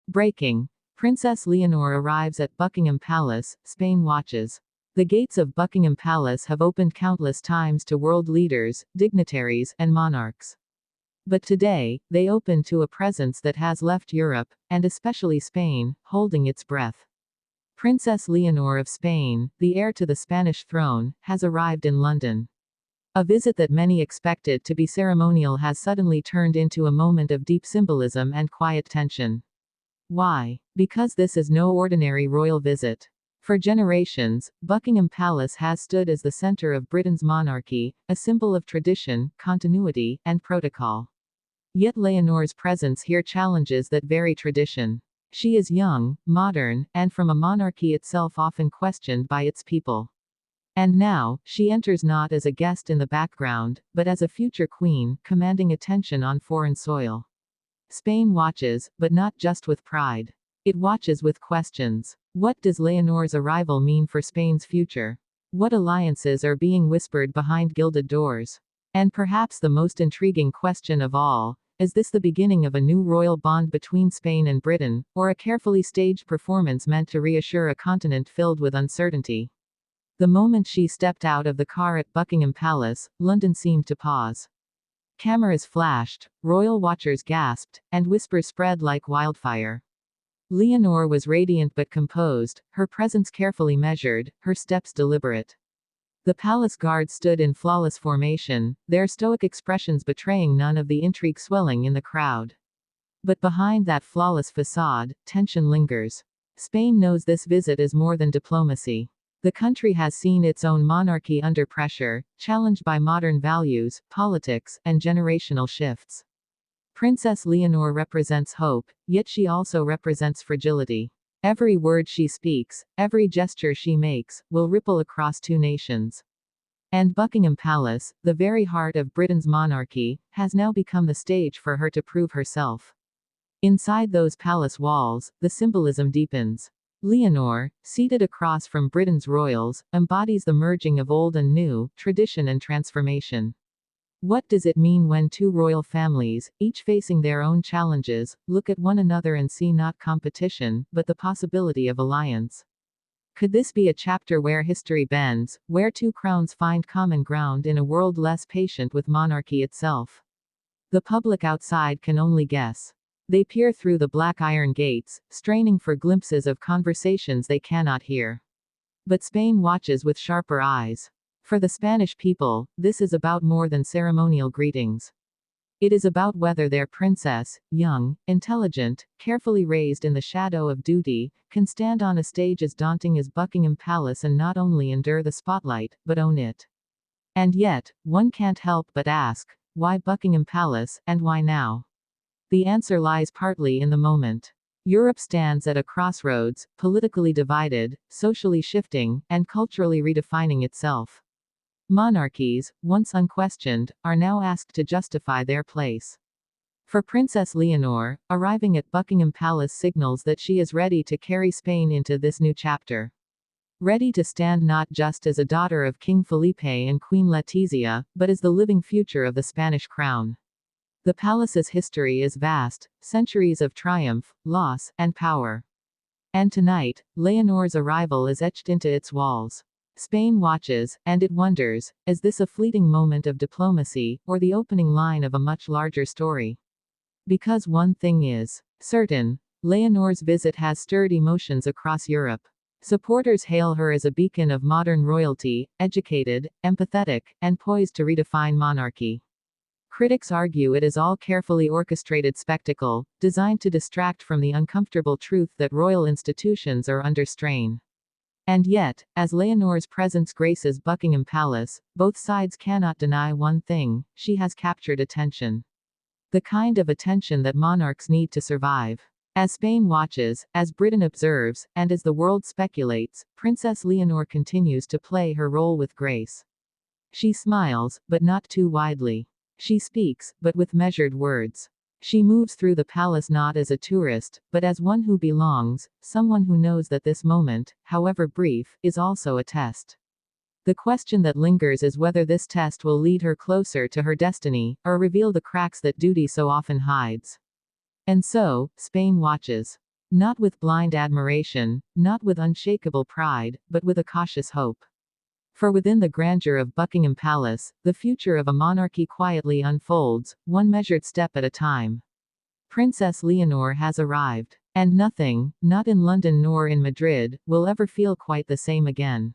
Breaking. Princess Leonor arrives at Buckingham Palace, Spain watches. The gates of Buckingham Palace have opened countless times to world leaders, dignitaries, and monarchs. But today, they open to a presence that has left Europe, and especially Spain, holding its breath. Princess Leonor of Spain, the heir to the Spanish throne, has arrived in London. A visit that many expected to be ceremonial has suddenly turned into a moment of deep symbolism and quiet tension. Why? Because this is no ordinary royal visit. For generations, Buckingham Palace has stood as the center of Britain's monarchy, a symbol of tradition, continuity, and protocol. Yet Leonor's presence here challenges that very tradition. She is young, modern, and from a monarchy itself often questioned by its people. And now, she enters not as a guest in the background, but as a future queen, commanding attention on foreign soil. Spain watches, but not just with pride. It watches with questions. What does Leonor's arrival mean for Spain's future? What alliances are being whispered behind gilded doors? And perhaps the most intriguing question of all, is this the beginning of a new royal bond between Spain and Britain, or a carefully staged performance meant to reassure a continent filled with uncertainty? The moment she stepped out of the car at Buckingham Palace, London seemed to pause. Cameras flashed, royal watchers gasped, and whispers spread like wildfire. Leonor was radiant but composed, her presence carefully measured, her steps deliberate. The palace guard stood in flawless formation, their stoic expressions betraying none of the intrigue swelling in the crowd. But behind that flawless facade, tension lingers. Spain knows this visit is more than diplomacy. The country has seen its own monarchy under pressure, challenged by modern values, politics, and generational shifts. Princess Leonor represents hope, yet she also represents fragility. Every word she speaks, every gesture she makes, will ripple across two nations. And Buckingham Palace, the very heart of Britain's monarchy, has now become the stage for her to prove herself. Inside those palace walls, the symbolism deepens. Leonor, seated across from Britain's royals, embodies the merging of old and new, tradition and transformation. What does it mean when two royal families, each facing their own challenges, look at one another and see not competition, but the possibility of alliance? Could this be a chapter where history bends, where two crowns find common ground in a world less patient with monarchy itself? The public outside can only guess. They peer through the black iron gates, straining for glimpses of conversations they cannot hear. But Spain watches with sharper eyes. For the Spanish people, this is about more than ceremonial greetings. It is about whether their princess, young, intelligent, carefully raised in the shadow of duty, can stand on a stage as daunting as Buckingham Palace and not only endure the spotlight, but own it. And yet, one can't help but ask, why Buckingham Palace, and why now? The answer lies partly in the moment. Europe stands at a crossroads, politically divided, socially shifting, and culturally redefining itself. Monarchies, once unquestioned, are now asked to justify their place. For Princess Leonor, arriving at Buckingham Palace signals that she is ready to carry Spain into this new chapter. Ready to stand not just as a daughter of King Felipe and Queen Letizia, but as the living future of the Spanish crown. The palace's history is vast, centuries of triumph, loss, and power. And tonight, Leonor's arrival is etched into its walls. Spain watches, and it wonders, is this a fleeting moment of diplomacy, or the opening line of a much larger story? Because one thing is certain, Leonor's visit has stirred emotions across Europe. Supporters hail her as a beacon of modern royalty, educated, empathetic, and poised to redefine monarchy. Critics argue it is all carefully orchestrated spectacle, designed to distract from the uncomfortable truth that royal institutions are under strain. And yet, as Leonor's presence graces Buckingham Palace, both sides cannot deny one thing: she has captured attention. The kind of attention that monarchs need to survive. As Spain watches, as Britain observes, and as the world speculates, Princess Leonor continues to play her role with grace. She smiles, but not too widely. She speaks, but with measured words. She moves through the palace not as a tourist, but as one who belongs, someone who knows that this moment, however brief, is also a test. The question that lingers is whether this test will lead her closer to her destiny, or reveal the cracks that duty so often hides. And so, Spain watches. Not with blind admiration, not with unshakable pride, but with a cautious hope. For within the grandeur of Buckingham Palace, the future of a monarchy quietly unfolds, one measured step at a time. Princess Leonor has arrived. And nothing, not in London nor in Madrid, will ever feel quite the same again.